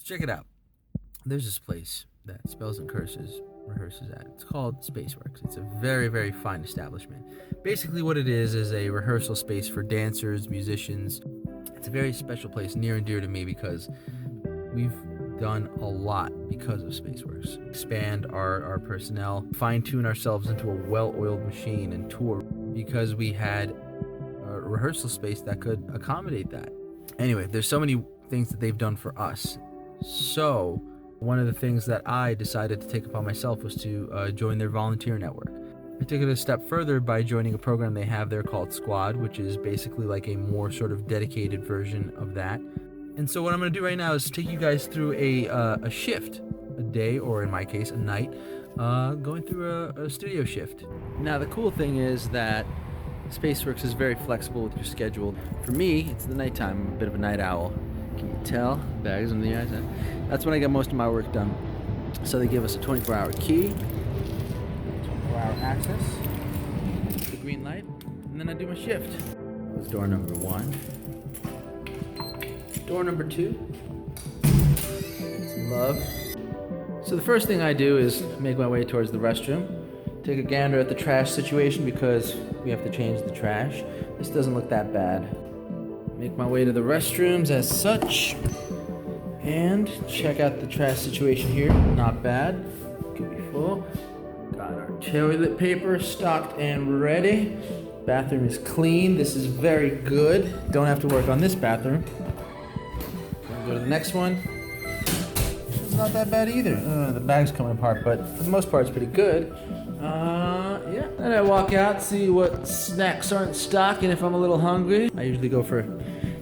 So check it out. There's this place that Spells and Curses rehearses at. It's called Spaceworks. It's a very, very fine establishment. Basically, what it is a rehearsal space for dancers, musicians. It's a very special place, near and dear to me, because we've done a lot because of Spaceworks. Expand our personnel, fine-tune ourselves into a well-oiled machine, and tour because we had a rehearsal space that could accommodate that. Anyway, there's so many things that they've done for us. So one of the things that I decided to take upon myself was to join their volunteer network. I took it a step further by joining a program they have there called Squad, which is basically like a more sort of dedicated version of that. And so what I'm going to do right now is take you guys through a shift, a day, or in my case, a night, going through a studio shift. Now, the cool thing is that Spaceworks is very flexible with your schedule. For me, it's the nighttime. I'm a bit of a night owl. Can you tell? Bags under the eyes. That's when I get most of my work done. So they give us a 24-hour key, 24-hour access, the green light, and then I do my shift. That was door number 1. Door number 2. Some love. So the first thing I do is make my way towards the restroom. Take a gander at the trash situation because we have to change the trash. This doesn't look that bad. Make my way to the restrooms as such. And check out the trash situation here. Not bad. Could be full. Got our toilet paper stocked and ready. Bathroom is clean. This is very good. Don't have to work on this bathroom. Go to the next one. It's not that bad either. The bag's coming apart, but for the most part, it's pretty good. Yeah. Then I walk out, see what snacks are in stock, and if I'm a little hungry, I usually go for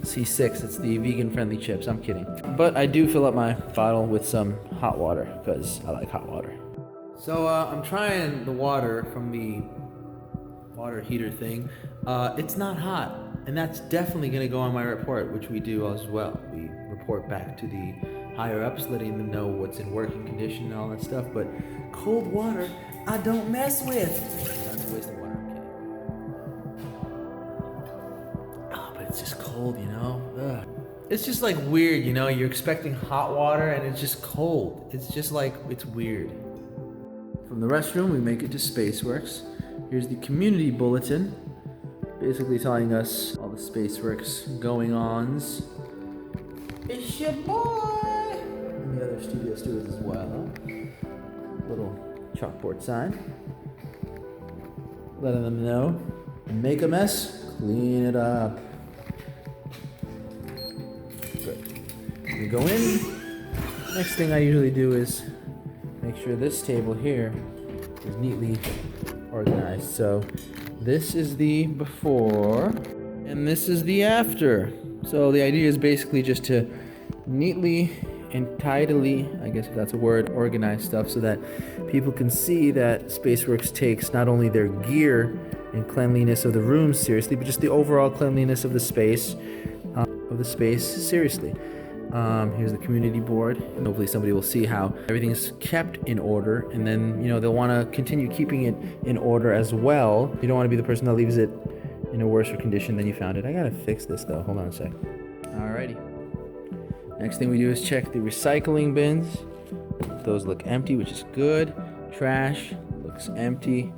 C6. It's the vegan-friendly chips. I'm kidding. But I do fill up my bottle with some hot water, because I like hot water. So I'm trying the water from the water heater thing. It's not hot, and that's definitely going to go on my report, which we do as well. We report back to the higher-ups, letting them know what's in working condition and all that stuff, but cold water, I don't mess with. That's a waste of water, I'm kidding. Oh, but it's just cold, you know? Ugh. It's just like weird, you know? You're expecting hot water and it's just cold. It's just like, it's weird. From the restroom, we make it to Spaceworks. Here's the community bulletin, basically telling us all the Spaceworks going-ons. It's your boy! And the other studio stewards as well. Little chalkboard sign. Letting them know. Make a mess, clean it up. Good. We go in. Next thing I usually do is make sure this table here is neatly organized. So this is the before, and this is the after. So the idea is basically just to neatly and tidily, I guess if that's a word, organize stuff so that people can see that Spaceworks takes not only their gear and cleanliness of the rooms seriously, but just the overall cleanliness of the space seriously. Here's the community board, and hopefully somebody will see how everything's kept in order, and then they'll want to continue keeping it in order as well. You don't want to be the person that leaves it in a worse condition than you found it. I gotta fix this though. Hold on a sec. Alrighty. Next thing we do is check the recycling bins. Those look empty, which is good. Trash looks empty.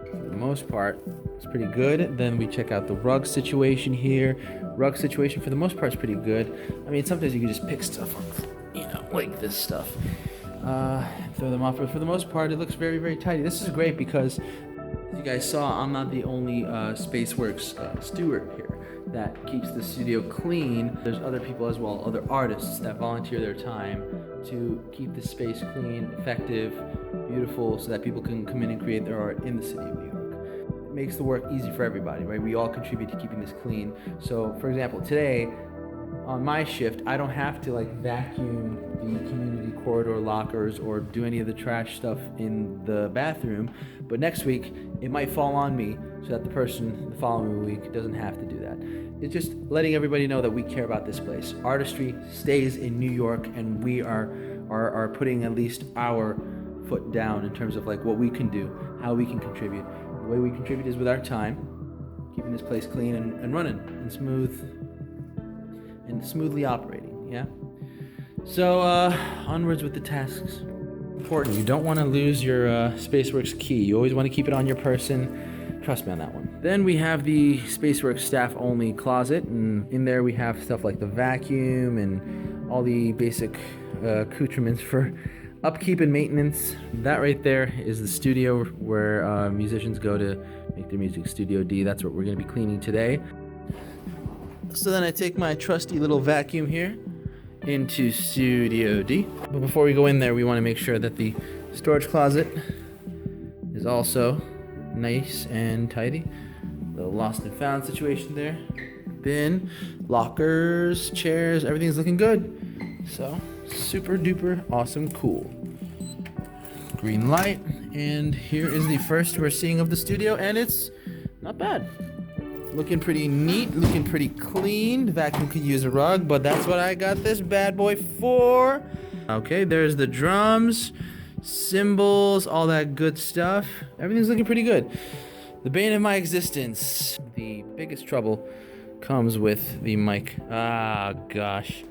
For the most part, it's pretty good. Then we check out the rug situation here. Rug situation, for the most part, is pretty good. I mean, sometimes you can just pick stuff up, like this stuff. Throw them off, but for the most part, it looks very, very tidy. This is great because, as you guys saw, I'm not the only Spaceworks steward here that keeps the studio clean. There's other people as well, other artists that volunteer their time to keep the space clean, effective, beautiful, so that people can come in and create their art in the city of New York. It makes the work easy for everybody, right? We all contribute to keeping this clean. So, for example, today, on my shift, I don't have to vacuum the community corridor lockers or do any of the trash stuff in the bathroom. But next week, it might fall on me so that the person the following week doesn't have to do that. It's just letting everybody know that we care about this place. Artistry stays in New York, and we are putting at least our foot down in terms of what we can do, how we can contribute. The way we contribute is with our time, keeping this place clean and running and smooth and smoothly operating, yeah? So, onwards with the tasks. Important, you don't want to lose your Spaceworks key. You always want to keep it on your person. Trust me on that one. Then we have the Spaceworks staff-only closet, and in there we have stuff like the vacuum and all the basic accoutrements for upkeep and maintenance. That right there is the studio where musicians go to make their music, Studio D. That's what we're going to be cleaning today. So then I take my trusty little vacuum here into Studio D. But before we go in there, we want to make sure that the storage closet is also nice and tidy. Little lost and found situation there. Bin, lockers, chairs, everything's looking good. So, super duper awesome cool. Green light, and here is the first we're seeing of the studio, and it's not bad. Looking pretty neat, looking pretty clean. The vacuum could use a rug, but that's what I got this bad boy for. Okay, there's the drums, cymbals, all that good stuff. Everything's looking pretty good. The bane of my existence. The biggest trouble comes with the mic. Ah, gosh.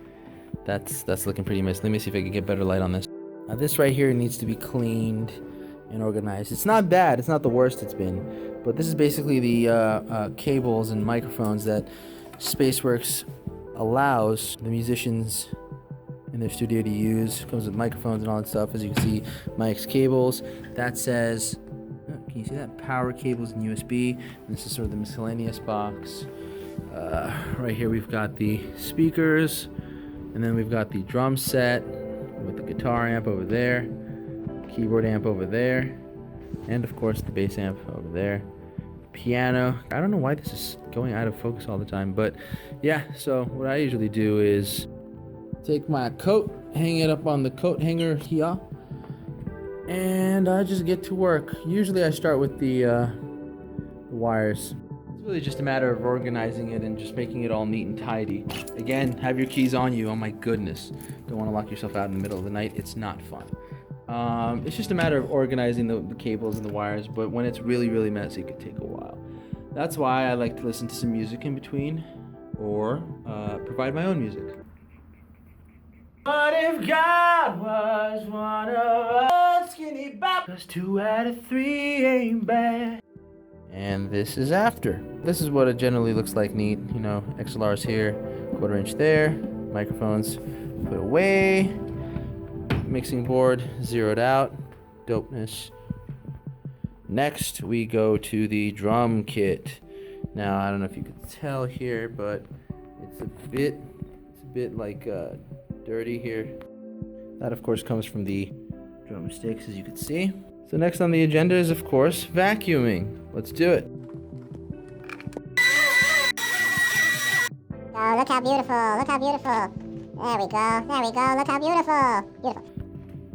That's looking pretty messy. Let me see if I can get better light on this. Now this right here needs to be cleaned and organized. It's not bad. It's not the worst it's been. But this is basically the cables and microphones that Spaceworks allows the musicians in their studio to use. It comes with microphones and all that stuff. As you can see, mics, cables. That says, can you see that? Power cables and USB. And this is sort of the miscellaneous box. Right here we've got the speakers. And then we've got the drum set with the guitar amp over there. Keyboard amp over there. And of course the bass amp over there. Piano. I don't know why this is going out of focus all the time, but yeah, so what I usually do is take my coat, hang it up on the coat hanger here, and I just get to work. Usually I start with the wires. It's really just a matter of organizing it and just making it all neat and tidy. Again, have your keys on you. Oh my goodness. Don't want to lock yourself out in the middle of the night. It's not fun. It's just a matter of organizing the cables and the wires, but when it's really, really messy, it could take a while. That's why I like to listen to some music in between, or provide my own music. What if God was one of us skinny bop? 'Cause 2 out of 3 ain't bad. And this is after. This is what it generally looks like neat. You know, XLR's here, 1/4 inch there, microphones put away. Mixing board zeroed out. Dopeness. Next we go to the drum kit. Now I don't know if you can tell here, but it's a bit like dirty here. That of course comes from the drumsticks, as you can see. So next on the agenda is of course vacuuming. Let's do it. Oh, look how beautiful, look how beautiful. There we go, look how beautiful. Beautiful.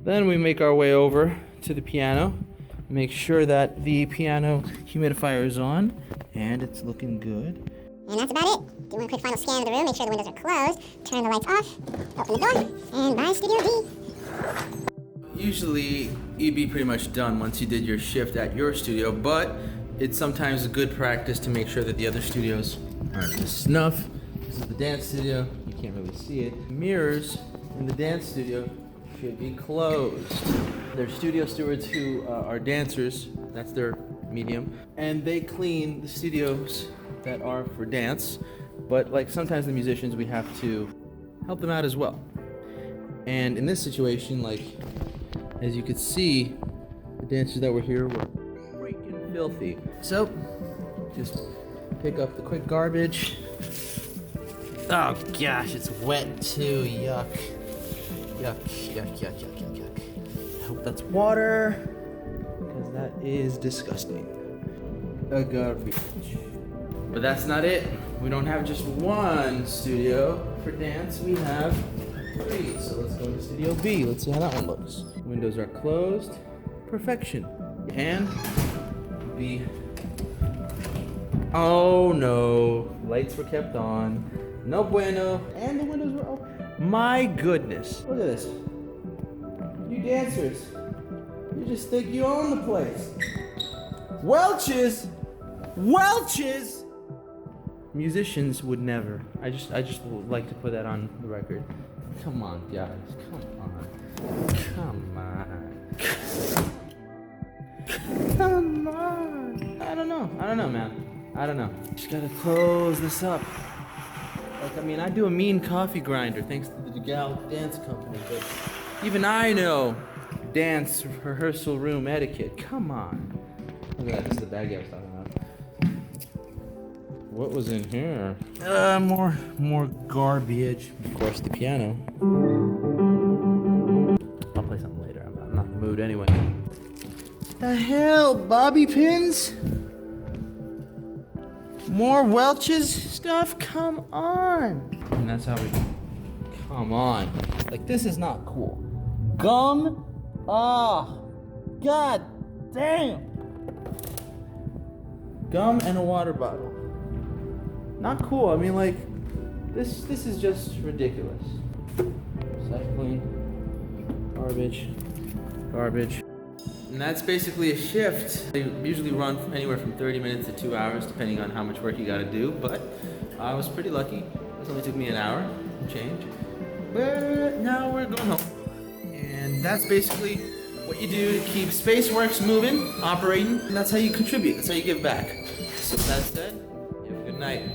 Then we make our way over to the piano. Make sure that the piano humidifier is on, and it's looking good. And that's about it. Do a quick final scan of the room, make sure the windows are closed, turn the lights off, open the door, and bye Studio D. Usually, you'd be pretty much done once you did your shift at your studio, but it's sometimes a good practice to make sure that the other studios are up to snuff. This is the dance studio. You can't really see it. Mirrors in the dance studio should be closed. There's studio stewards who are dancers. That's their medium. And they clean the studios that are for dance. But like sometimes the musicians, we have to help them out as well. And in this situation, like, as you could see, the dancers that were here were freaking filthy. So, just pick up the quick garbage. Oh gosh, it's wet too, yuck. Yuck, yuck, yuck, yuck, yuck, yuck. I hope that's water, because that is disgusting. A garbage. But that's not it. We don't have just one studio for dance, we have 3. So let's go to Studio B. Let's see how that one looks. Windows are closed. Perfection. And B. Oh no. Lights were kept on. No bueno. And the windows were open. My goodness. Look at this. You dancers. You just think you own the place. Welches! Welches! Musicians would never. I just would like to put that on the record. Come on, guys. Come on. Come on. Come on. I don't know, man. I don't know. Just gotta close this up. Like, I mean, I do a mean coffee grinder thanks to the Gal Dance Company, but even I know dance rehearsal room etiquette. Come on. Look at that. This is the bag I was talking about. What was in here? More garbage. Of course, the piano. I'll play something later. I'm not in the mood anyway. The hell, bobby pins? More Welch's stuff? Come on. And that's how we. Come on. Like, this is not cool. Gum? Ah. God damn. Gum and a water bottle. Not cool. I mean, like, this is just ridiculous. Recycling. Garbage. And that's basically a shift. They usually run anywhere from 30 minutes to 2 hours, depending on how much work you gotta do, but I was pretty lucky. This only took me an hour and change. But now we're going home. And that's basically what you do to keep Spaceworks moving, operating, and that's how you contribute, that's how you give back. So with that said, you have a good night.